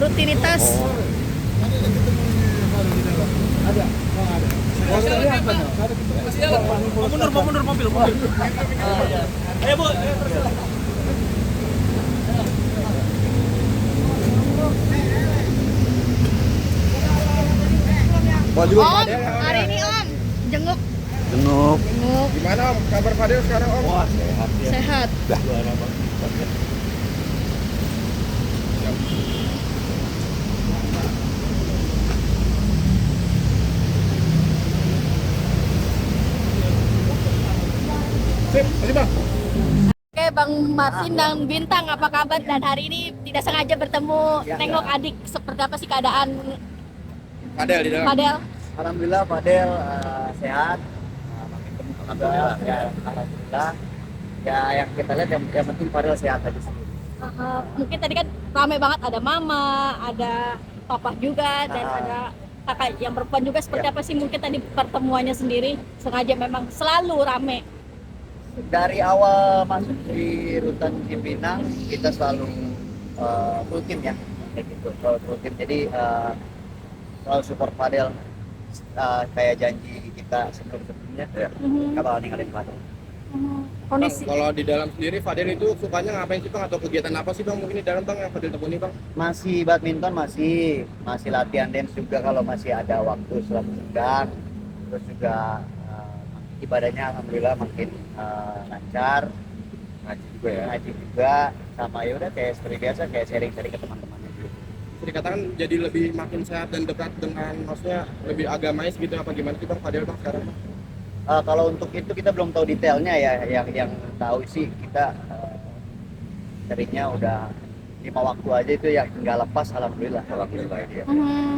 rutinitas. Ada. Mundur mobil. Ayo Bu. Om, hari ini Om jenguk. Gimana Om? Kabar Fadil sekarang Om? Wah, sehat ya. Sehat. Juara Bang. Sip, masih Bang. Oke, Bang Martin dan Bintang, apa kabar? Dan hari ini tidak sengaja bertemu, nengok adik. Seperti apa sih keadaan Fadil di dalam. Fadel? Alhamdulillah Fadel sehat. Makin gemuk alhamdulillah. Ya, alhamdulillah. Ya yang kita lihat yang penting Fadel sehat aja sih. Mungkin tadi kan ramai banget, ada mama, ada papa juga, dan ada kakak yang perempuan juga. Seperti apa sih mungkin tadi pertemuannya sendiri? Sengaja memang selalu rame. Dari awal masuk di rutan Cipinang kita selalu full team ya, kayak gitu, selalu full team. Jadi selalu support Fadel, kayak janji kita sebelumnya ya. Kita bakal ninggalin Fadel. Kondisi Kalau di dalam sendiri Fadil itu sukanya ngapain sih Bang, atau kegiatan apa sih Bang mungkin di dalam Bang yang Fadil tekuni Bang? Masih badminton, masih latihan dance juga kalau masih ada waktu selama senggang. Terus juga ibadahnya alhamdulillah makin lancar, ngaji juga, sama ya udah kayak seperti biasa, kayak sharing-sharing ke teman-temannya gitu. Bisa dikatakan jadi lebih makin sehat dan dekat dengan, maksudnya lebih agamais gitu apa gimana sih Bang Fadil Bang sekarang? Kalau untuk itu kita belum tahu detailnya ya, yang tahu sih kita seringnya udah 5 waktu aja itu yang nggak lepas, alhamdulillah ya.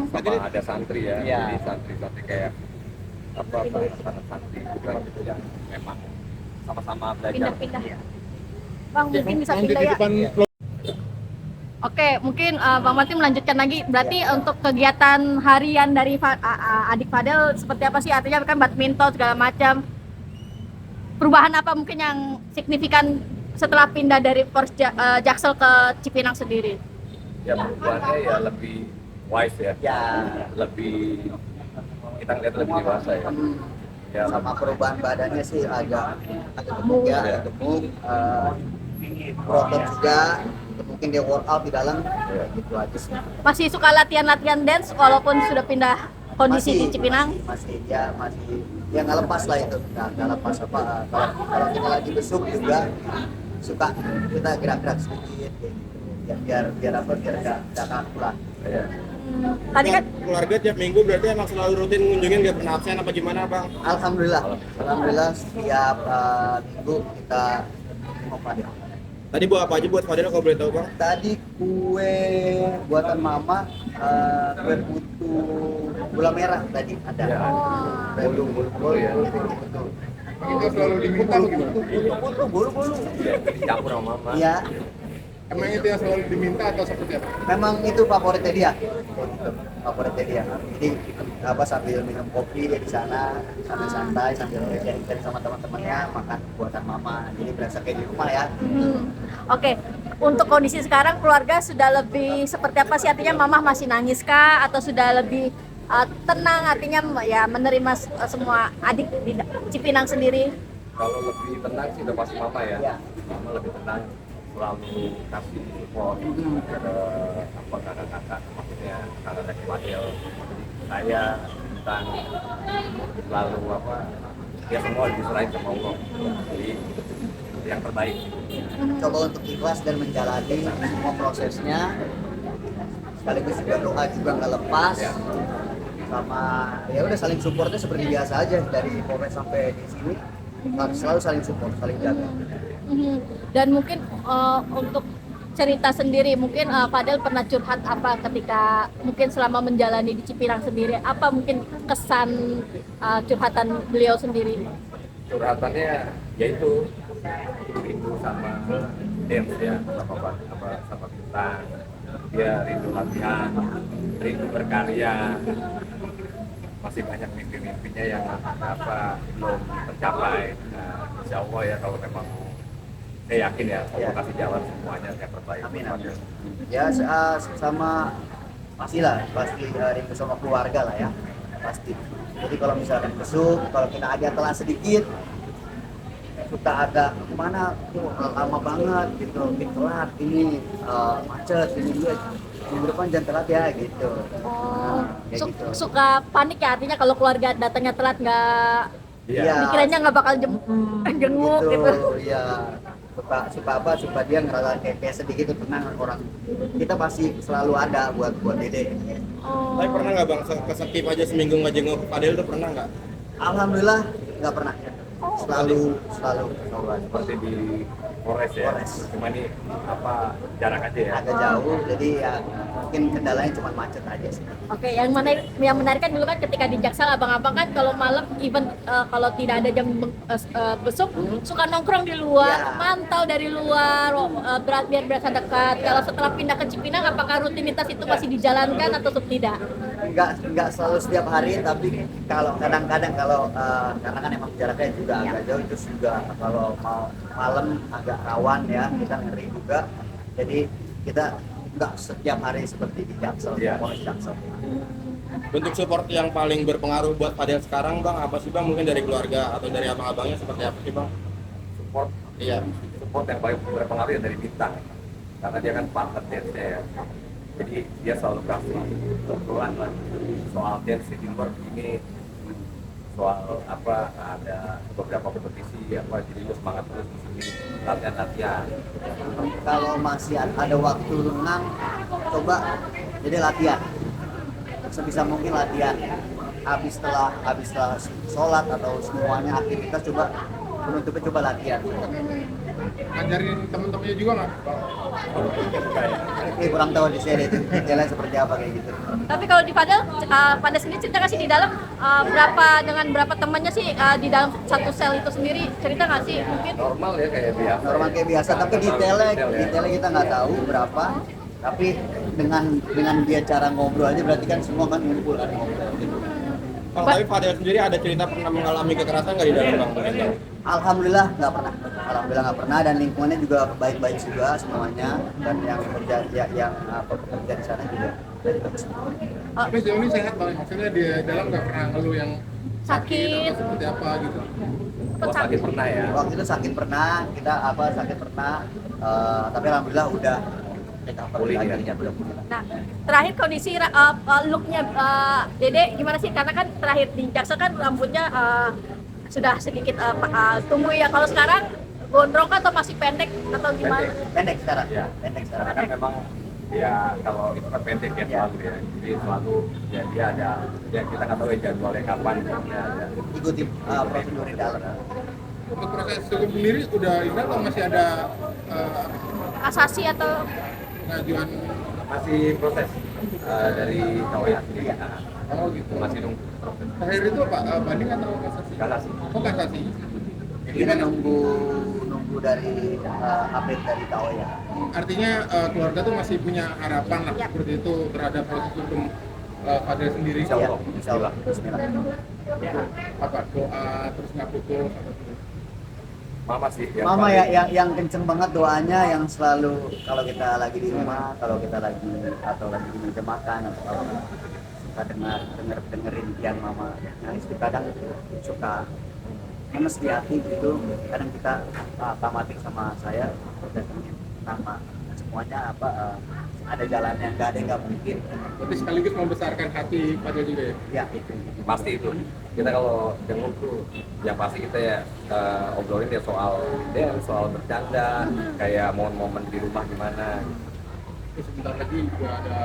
Sama ada santri ya, Iya. jadi santri kayak santri juga gitu yang memang sama-sama belajar. pindah-pindah. Bang, mungkin bisa pindah ya. Oke, mungkin Bang Martin melanjutkan lagi. Berarti untuk kegiatan harian dari adik Fadel seperti apa sih? Artinya kan badminton segala macam. Perubahan apa mungkin yang signifikan setelah pindah dari Jaksel ke Cipinang sendiri? Ya perubahannya ya lebih wise ya, Ya, lebih kita ngeliat lebih dewasa ya. Ya sama perubahan badannya sih agak gemuk ya, agak gemuk, berotot juga, mungkin dia workout di dalam, gitu aja sih. Masih suka latihan-latihan dance walaupun sudah pindah kondisi di Cipinang? Masih ya nggak lepas lah itu, nggak lepas apa, kalau kita lagi besuk juga suka kita gerak-gerak sedikit gitu. biar nggak kaku lah. Tadi kan Keluarga tiap minggu berarti emang selalu rutin ngunjungin, nggak pernah absen apa gimana Bang? Alhamdulillah setiap minggu kita mau Fadel. Tadi buat apa aja buat Fadil kalau boleh tahu Bang? Tadi kue buatan mama, kue putu gula merah tadi ada. bulu ya, Itu selalu diminta lu gimana? Bulu. dicampur sama mama. Iya, Emang itu yang selalu diminta atau seperti apa? memang itu favoritnya dia. Jadi sambil minum kopi dia di sana, sambil santai, sambil sharing sama teman-temannya, makan buatan mama. Jadi berasa kayak di rumah ya. Oke, untuk kondisi sekarang keluarga sudah lebih seperti apa sih? Artinya mama masih nangis kah? Atau sudah lebih tenang, artinya ya menerima semua adik di Cipinang sendiri? Kalau lebih tenang sih udah pasti mama ya. Iya. Mama lebih tenang, selalu kasih support kepada kakak-kakak, maksudnya kakak dari Fadil, saya tentang selalu ya semua diserahin sama Allah. Jadi yang terbaik. Coba untuk ikhlas dan menjalani semua prosesnya, sekaligus juga doa juga nggak lepas, sama ya udah saling supportnya seperti biasa aja dari Polres sampai di sini, selalu saling support, saling jaga. Dan mungkin untuk cerita sendiri, mungkin Fadel pernah curhat apa ketika mungkin selama menjalani di Cipinang sendiri, apa mungkin kesan curhatan beliau sendiri? Curhatannya yaitu rindu sama dance ya, sama bintang. Dia rindu latihan, rindu berkarya, masih banyak mimpi-mimpinya yang belum tercapai. Nah, insya Allah ya kalau memang saya yakin ya, Ya. Allah kasih jalan semuanya yang terbaik. Amin, amin. Ya sama pastilah, pasti rindu sama keluarga lah ya, pasti. Jadi kalau misalkan besuk, kalau kita agak telat sedikit, suka agak kemana tuh lama banget gitu, mungkin telat ini macet ini juga minggu depan jangan telat ya gitu. Oh, Kayak gitu. suka panik ya, artinya kalau keluarga datangnya telat nggak, Iya. pikirannya nggak bakal jenguk gitu. Iya. Suka dia ngerasa kayak sedikit tuh tenang orang. Kita pasti selalu ada buat Dede. Oh. Tapi pernah nggak bang kesakip aja seminggu nggak jenguk Fadel tuh pernah nggak? Alhamdulillah nggak pernah. Selalu ada. Seperti di Polres ya. Polres. Cuma ini apa jarak aja ya. Agak jauh, jadi ya mungkin kendalanya cuma macet aja sih. Oke, yang menarik kan dulu kan ketika di Jaksel abang-abang kan kalau malam even kalau tidak ada jam besuk suka nongkrong di luar, Ya. mantau dari luar biar berasa dekat. Kalau setelah pindah ke Cipinang apakah rutinitas itu masih dijalankan atau tidak? Nggak selalu setiap hari, tapi kalau kadang-kadang karena kan emang jaraknya juga agak jauh, terus juga kalau mau malam agak rawan ya, kita ngeri juga. Jadi kita nggak setiap hari seperti di Jaksel, Iya. Polres Jaksel. Bentuk support yang paling berpengaruh buat Fadel sekarang bang apa sih bang? Mungkin dari keluarga atau dari abang-abangnya seperti apa sih bang? Support Iya. support yang paling berpengaruh ya dari Bintang, karena dia kan partner dance-nya ya. Jadi dia selalu kasih kebetulan lah soal dance di timur ini, soal apa ada beberapa kompetisi apa, jadi lu semangat terus di sini latihan. Kalau masih ada waktu lengang, coba jadi latihan. Sebisa mungkin latihan. Habis setelah sholat atau semuanya aktivitas, coba penutupnya coba latihan. Ngajarin temen-temennya juga nggak? Kurang tahu di sini detailnya seperti apa kayak gitu. Tapi kalau di Fadel, pada sendiri cerita nggak sih di dalam dengan berapa temannya sih di dalam satu sel itu sendiri, cerita nggak sih mungkin? Normal ya kayak biasa. Normal kayak biasa, tapi detailnya kita nggak tahu berapa. Tapi dengan dia cara ngobrol aja berarti kan semua kan ngumpul kan ngobrol gitu. Bang, tapi Fadel sendiri ada cerita pernah mengalami kekerasan nggak di dalam bang? Alhamdulillah nggak pernah, dan lingkungannya juga baik-baik juga semuanya, dan yang pekerja di sana juga baik-baik semua. Tapi sejauh ini sehat bang, maksudnya di dalam nggak pernah ngeluh yang Sakit. atau seperti apa gitu. Kalau sakit pernah ya. Waktu itu sakit pernah, tapi alhamdulillah udah recover Pulih lagi. ya. Nah, terakhir kondisi looknya Dede gimana sih? Karena kan terakhir di Jaksel kan rambutnya sudah sedikit tumbuh ya. Kalau sekarang gondrong atau masih pendek atau gimana? Pendek sekarang. Ya. Pendek Karena sekarang. kan memang ya kalau itu kan pendek ya selalu ya, jadi selalu ya dia ada ya kita nggak tahu ya jadwalnya kapan ya ada. Ikuti prosedur di dalam. Untuk proses hukum sendiri udah ini atau masih ada Kasasi atau pengajuan? Masih proses dari KWA sendiri. Iya. Oh gitu. Masih nunggu proses Terakhir itu apa? Banding atau kasasi? kasasi. Oh kasasi. Kita nunggu dari update dari KW ya. Artinya keluarga tuh masih punya harapan lah Ya. seperti itu terhadap proses hukum Fadel sendiri. Insya Allah. Insya Allah. Bismillah. Apa doa terus nggak putus? Mama sih yang Mama paling- ya yang kenceng banget doanya, yang selalu kalau kita lagi di rumah, kalau kita lagi atau lagi di meja makan atau apa, suka dengerin yang mama nangis itu kadang suka ngenes di hati gitu. Kadang kita tamatin sama saya datangin nama semuanya ada jalannya, nggak ada yang nggak mungkin. Tapi sekaligus membesarkan hati Fadel juga ya. Ya itu. pasti itu kita kalau jenguk tuh yang pasti kita ya obrolin ya soal bercanda, kayak momen-momen di rumah gimana. Terus sebentar lagi juga ada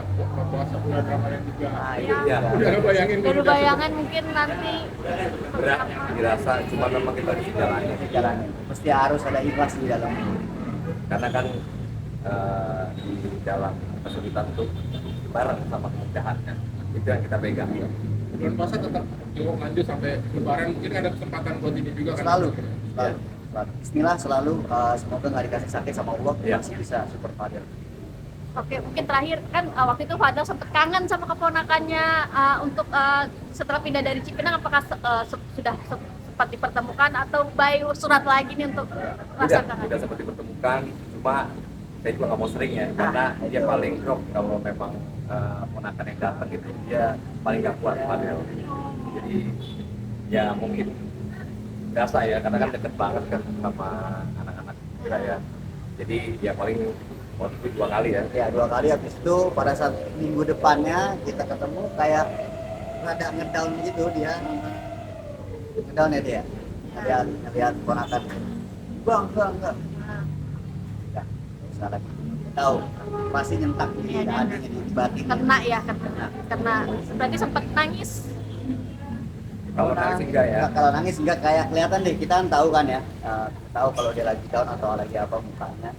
puasa bulan Ramadan juga. Nah, itu Ya. juga. Udah bayangin baru bayangan mungkin nanti Berat dirasa, cuma memang kita harus jalani Jalannya mesti harus ada ikhlas di dalam. karena kan di dalam kesulitan itu bareng sama kemudahan kan, itu yang kita pegang. Bulan puasa tetap jenguk lanjut sampai Lebaran, mungkin ada kesempatan buat ini juga kan? Selalu. Bismillah selalu, semoga nggak dikasih sakit sama Allah, Iya. masih bisa super Fadel. Oke, mungkin terakhir kan waktu itu Fadel sempat kangen sama keponakannya untuk setelah pindah dari Cipinang, apakah sudah sempat dipertemukan atau by surat lagi nih untuk rasakan? Udah sempat dipertemukan, cuma saya juga nggak mau sering ya, karena dia paling shock kalau memang ponakan yang datang gitu, dia paling gak kuat padel. Jadi ya mungkin biasa ya, karena kan deket banget kan sama anak-anak kita ya. Jadi ya paling waktu itu 2 kali ya. Ya 2 kali, habis itu pada saat minggu depannya kita ketemu kayak rada ngedown gitu dia. Ngedown ya dia. Ngeliat ponakan. Enggak. Enggak usah lagi. Tahu pasti nyentak di Iya, hatinya, di batin. Kena ya, kena. Berarti sempat nangis. Kalau nangis enggak ya. Kalau nangis enggak, kayak kelihatan deh, kita kan tahu kan ya. Tahu kalau dia lagi down atau lagi apa mukanya.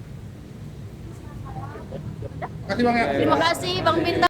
Makasih Bang ya. Terima kasih Bang Bintang.